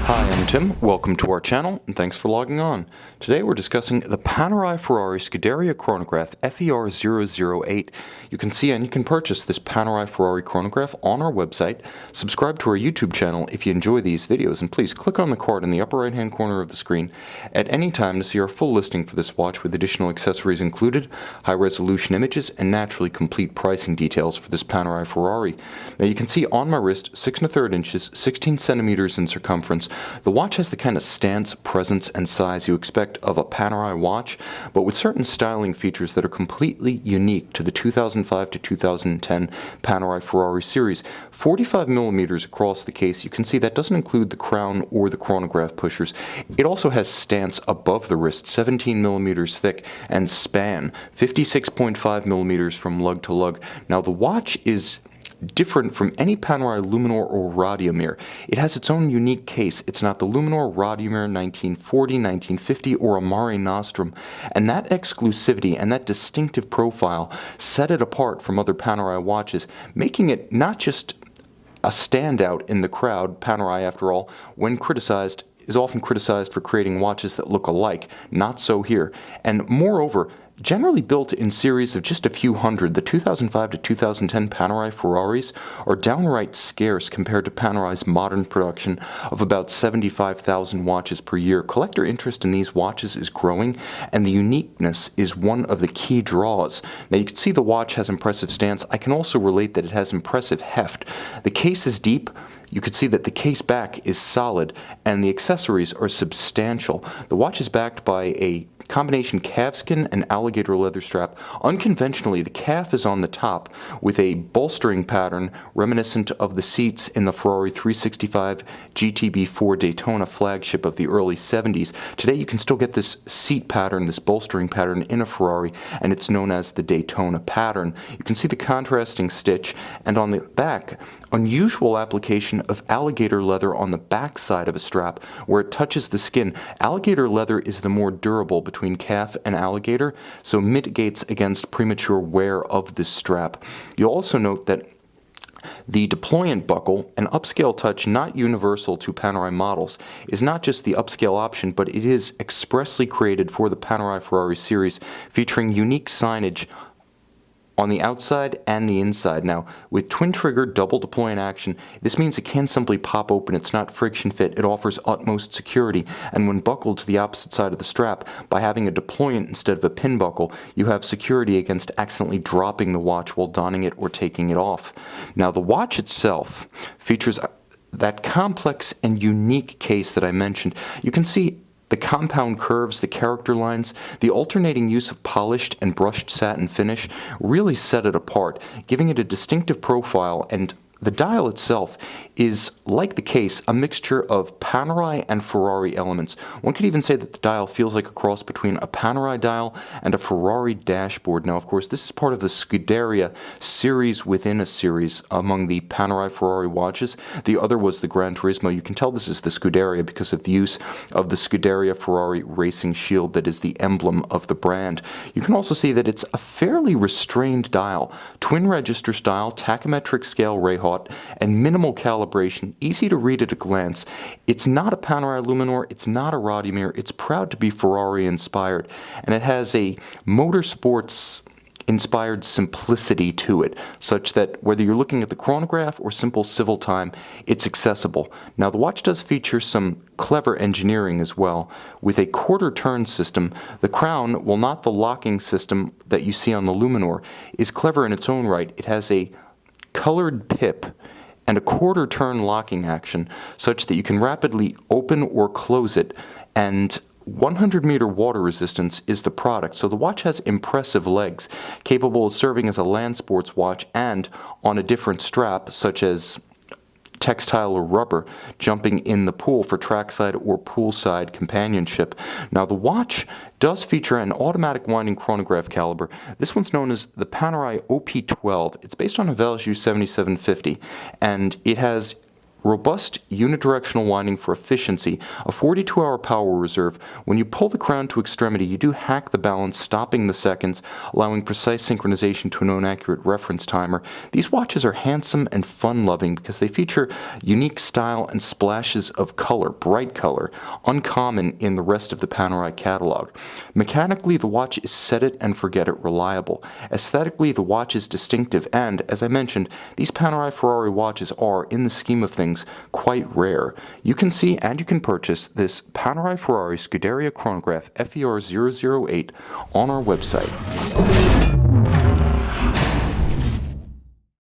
Hi, I'm Tim. Welcome to our channel, and thanks for logging on. Today we're discussing the Panerai Ferrari Scuderia chronograph FER008. You can see and you can purchase this Panerai Ferrari chronograph on our website. Subscribe to our YouTube channel if you enjoy these videos, and please click on the card in the upper right hand corner of the screen at any time to see our full listing for this watch with additional accessories included, high resolution images, and naturally complete pricing details for this Panerai Ferrari. Now you can see on my wrist 6 1/3 inches, 16 centimeters in circumference. The watch has the kind of stance, presence, and size you expect of a Panerai watch, but with certain styling features that are completely unique to the 2005 to 2010 Panerai Ferrari series. 45 millimeters across the case. You can see that doesn't include the crown or the chronograph pushers. It also has stance above the wrist, 17 millimeters thick, and span, 56.5 millimeters from lug to lug. Now the watch is different from any Panerai Luminor or Radiomir. It has its own unique case. It's not the Luminor, Radiomir 1940, 1950, or a Mare Nostrum, and that exclusivity and that distinctive profile set it apart from other Panerai watches, making it not just a standout in the crowd. Panerai, after all, when criticized, is often criticized for creating watches that look alike. Not so here. And moreover, generally built in series of just a few hundred, the 2005 to 2010 Panerai Ferraris are downright scarce compared to Panerai's modern production of about 75,000 watches per year. Collector interest in these watches is growing, and the uniqueness is one of the key draws. Now you can see the watch has impressive stance. I can also relate that it has impressive heft. The case is deep. You can see that the case back is solid, and the accessories are substantial. The watch is backed by a combination calfskin and alligator leather strap. Unconventionally, the calf is on the top with a bolstering pattern reminiscent of the seats in the Ferrari 365 GTB4 Daytona flagship of the early 70s. Today you can still get this seat pattern, this bolstering pattern in a Ferrari, and it's known as the Daytona pattern. You can see the contrasting stitch, and on the back, unusual application of alligator leather on the back side of a strap where it touches the skin. Alligator leather is the more durable between calf and alligator, so mitigates against premature wear of this strap. You'll also note that the deployant buckle, an upscale touch not universal to Panerai models, is not just the upscale option, but it is expressly created for the Panerai Ferrari series, featuring unique signage on the outside and the inside. Now, with twin-trigger double deployant action, this means it can simply pop open. It's not friction fit. It offers utmost security. And when buckled to the opposite side of the strap, by having a deployant instead of a pin buckle, you have security against accidentally dropping the watch while donning it or taking it off. Now, the watch itself features that complex and unique case that I mentioned. You can see the compound curves, the character lines, the alternating use of polished and brushed satin finish really set it apart, giving it a distinctive profile. And the dial itself is, like the case, a mixture of Panerai and Ferrari elements. One could even say that the dial feels like a cross between a Panerai dial and a Ferrari dashboard. Now, of course, this is part of the Scuderia series within a series among the Panerai Ferrari watches. The other was the Gran Turismo. You can tell this is the Scuderia because of the use of the Scuderia Ferrari racing shield that is the emblem of the brand. You can also see that it's a fairly restrained dial. Twin register style, tachymetric scale Rayhaut, and minimal calibration, easy to read at a glance. It's not a Panerai Luminor, it's not a Radiomir, it's proud to be Ferrari inspired, and it has a motorsports inspired simplicity to it, such that whether you're looking at the chronograph or simple civil time, it's accessible. Now the watch does feature some clever engineering as well. With a quarter turn system, the crown, while not the locking system that you see on the Luminor, is clever in its own right. It has a colored pip and a quarter turn locking action such that you can rapidly open or close it, and 100-meter water resistance is the product. So the watch has impressive legs, capable of serving as a land sports watch and on a different strap, such as textile or rubber, jumping in the pool for trackside or poolside companionship. Now the watch does feature an automatic winding chronograph caliber. This one's known as the Panerai OP12. It's based on a Valjoux 7750, and it has robust unidirectional winding for efficiency, a 42-hour power reserve. When you pull the crown to extremity, you do hack the balance, stopping the seconds, allowing precise synchronization to a known accurate reference timer. These watches are handsome and fun-loving because they feature unique style and splashes of color, bright color, uncommon in the rest of the Panerai catalog. Mechanically, the watch is set it and forget it reliable. Aesthetically, the watch is distinctive, and, as I mentioned, these Panerai Ferrari watches are, in the scheme of things, quite rare. You can see and you can purchase this Panerai Ferrari Scuderia chronograph FER 008 on our website.